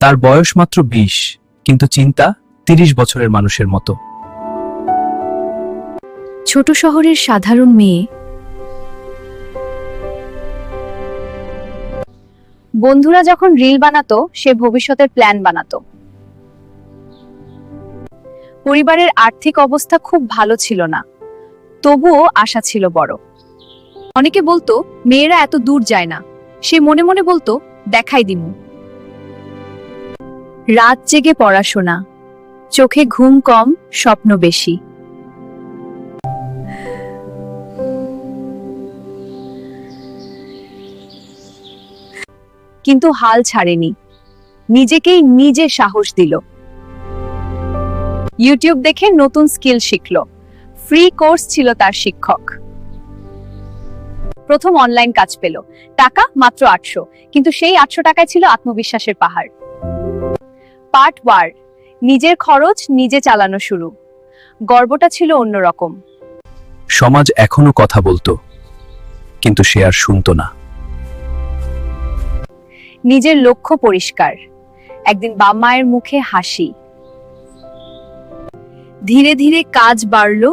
তার বয়স মাত্র 20, কিন্তু চিন্তা 30 বছরের মানুষের মতো। ছোট শহরের সাধারণ মেয়ে। বন্ধুরা যখন রিল বানাতো, সে ভবিষ্যতের প্ল্যান বানাতো। পরিবারের আর্থিক অবস্থা খুব ভালো ছিল না, তবুও আশা ছিল বড়। অনেকে বলতো মেয়েরা এত দূর যায় না, সে মনে মনে বলতো দেখাই দিমু। রাত জেগে পড়াশোনা, চোখে ঘুম কম, স্বপ্ন বেশি। কিন্তু হাল ছাড়েনি, নিজেকেই নিজে সাহস দিল। ইউটিউব দেখে নতুন স্কিল শিখলো, ফ্রি কোর্স ছিল তার শিক্ষক। প্রথম অনলাইন কাজ পেল, টাকা মাত্র 800, কিন্তু সেই 800 টাকায় ছিল আত্মবিশ্বাসের পাহাড়। পার্ট 1, নিজের খরচ নিজে চালানো শুরু। গর্বটা ছিল অন্যরকম। সমাজ এখনো কথা বলতো, কিন্তু সে আর শুনতো না। নিজের লক্ষ্য পরিষ্কার, একদিন বাবা মায়ের মুখে হাসি। ধীরে ধীরে কাজ বাড়ল,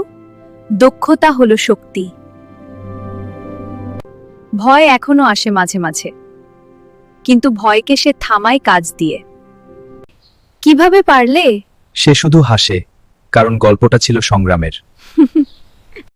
দক্ষতা হলো শক্তি। ভয় এখনো আসে মাঝে মাঝে, কিন্তু ভয়কে সে থামায় কাজ দিয়ে। কিভাবে পারলে? সে শুধু হাসে, কারণ গল্পটা ছিল সংগ্রামের।